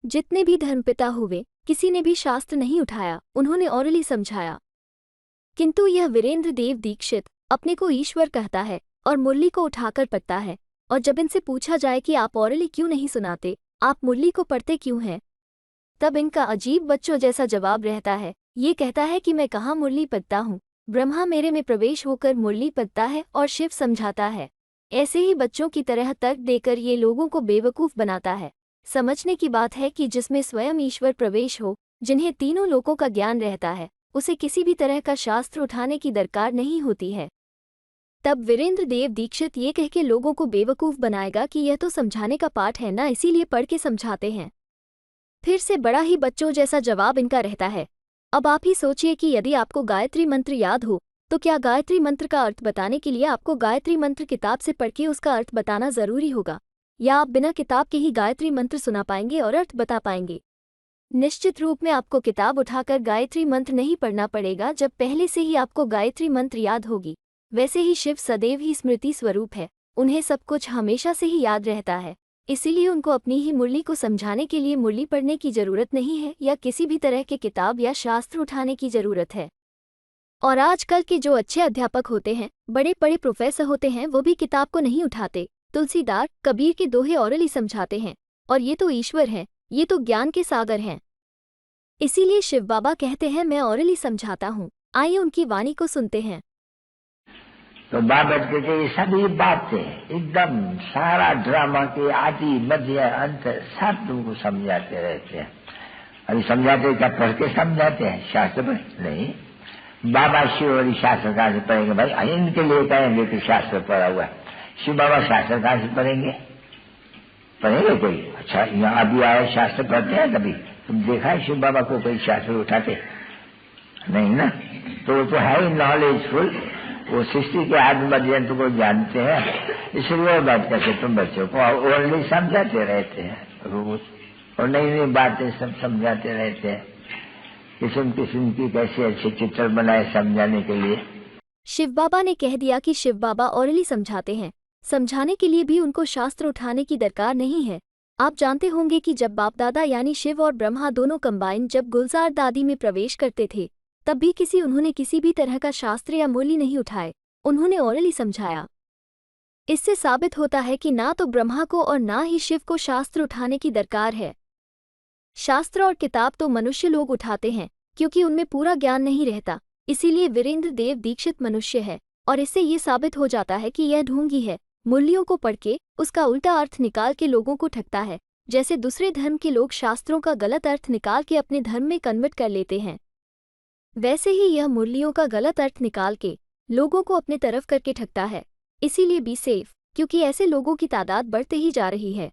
जितने भी धर्मपिता हुए, किसी ने भी शास्त्र नहीं उठाया, उन्होंने ओरली समझाया। किंतु यह वीरेंद्र देव दीक्षित अपने को ईश्वर कहता है और मुरली को उठाकर पढ़ता है, और जब इनसे पूछा जाए कि आप ओरली क्यों नहीं सुनाते, आप मुरली को पढ़ते क्यों हैं, तब इनका अजीब बच्चों जैसा जवाब रहता है। ये कहता है कि मैं कहाँ मुरली पढ़ता हूँ, ब्रह्मा मेरे में प्रवेश होकर मुरली पढ़ता है और शिव समझाता है। ऐसे ही बच्चों की तरह तर्क देकर ये लोगों को बेवकूफ़ बनाता है। समझने की बात है कि जिसमें स्वयं ईश्वर प्रवेश हो, जिन्हें तीनों लोकों का ज्ञान रहता है, उसे किसी भी तरह का शास्त्र उठाने की दरकार नहीं होती है। तब वीरेंद्र देव दीक्षित ये कह के लोगों को बेवकूफ़ बनाएगा कि यह तो समझाने का पाठ है ना, इसीलिए पढ़ के समझाते हैं। फिर से बड़ा ही बच्चों जैसा जवाब इनका रहता है। अब आप ही सोचिए कि यदि आपको गायत्री मंत्र याद हो, तो क्या गायत्री मंत्र का अर्थ बताने के लिए आपको गायत्री मंत्र किताब से पढ़ के उसका अर्थ बताना ज़रूरी होगा, या आप बिना किताब के ही गायत्री मंत्र सुना पाएंगे और अर्थ बता पाएंगे? निश्चित रूप में आपको किताब उठाकर गायत्री मंत्र नहीं पढ़ना पड़ेगा जब पहले से ही आपको गायत्री मंत्र याद होगी। वैसे ही शिव सदैव ही स्मृति स्वरूप है, उन्हें सब कुछ हमेशा से ही याद रहता है, इसीलिए उनको अपनी ही मुरली को समझाने के लिए मुरली पढ़ने की ज़रूरत नहीं है या किसी भी तरह के किताब या शास्त्र उठाने की ज़रूरत है। और आजकल के जो अच्छे अध्यापक होते हैं, बड़े बड़े प्रोफेसर होते हैं, वो भी किताब को नहीं उठाते, तुलसीदास कबीर के दोहे ओरली समझाते हैं, और ये तो ईश्वर हैं, ये तो ज्ञान के सागर हैं। इसीलिए शिव बाबा कहते हैं मैं ओरली समझाता हूँ। आइए उनकी वाणी को सुनते हैं। तो बाबा कहते ये सभी बातें एकदम सारा ड्रामा के आदि मध्य अंत सब तुमको समझाते रहते हैं। अभी समझाते क्या पढ़ के समझाते हैं, शास्त्र पढ़ नहीं। बाबा शिव और शास्त्र कहाँ से पढ़ेंगे भाई? इनके लिए कहेंगे कि शास्त्र पढ़ा हुआ है। शिव बाबा शास्त्र कहाँ से पढ़ेंगे? पढ़ेंगे कोई? अच्छा यहाँ अभी आए शास्त्र पढ़ते हैं कभी? तुम देखा है शिव बाबा को कोई शास्त्र उठाते? नहीं ना। तो वो तो है ही नॉलेजफुल, वो सृष्टि के आदि मध्यंत को जानते हैं, इसलिए वो बात करके तुम बच्चों को ओरली समझाते रहते हैं रोज, और नई नई बातें सब समझाते रहते हैं, किस्म किस्म की कैसे अच्छे चित्र बनाए समझाने के लिए। शिव बाबा ने कह दिया कि शिव बाबा ओरली समझाते हैं। समझाने के लिए भी उनको शास्त्र उठाने की दरकार नहीं है। आप जानते होंगे कि जब बाप दादा यानी शिव और ब्रह्मा दोनों कंबाइन जब गुलजार दादी में प्रवेश करते थे, तब भी उन्होंने किसी भी तरह का शास्त्र या मुरली नहीं उठाए, उन्होंने ओरली समझाया। इससे साबित होता है कि ना तो ब्रह्मा को और ना ही शिव को शास्त्र उठाने की दरकार है। शास्त्र और किताब तो मनुष्य लोग उठाते हैं, क्योंकि उनमें पूरा ज्ञान नहीं रहता, इसीलिए वीरेंद्र देव दीक्षित मनुष्य है, और इससे ये साबित हो जाता है कि यह ढोंगी है। मुरलियों को पढ़ के उसका उल्टा अर्थ निकाल के लोगों को ठगता है, जैसे दूसरे धर्म के लोग शास्त्रों का गलत अर्थ निकाल के अपने धर्म में कन्वर्ट कर लेते हैं, वैसे ही यह मुरलियों का गलत अर्थ निकाल के लोगों को अपने तरफ करके ठगता है। इसीलिए बी सेफ, क्योंकि ऐसे लोगों की तादाद बढ़ते ही जा रही है।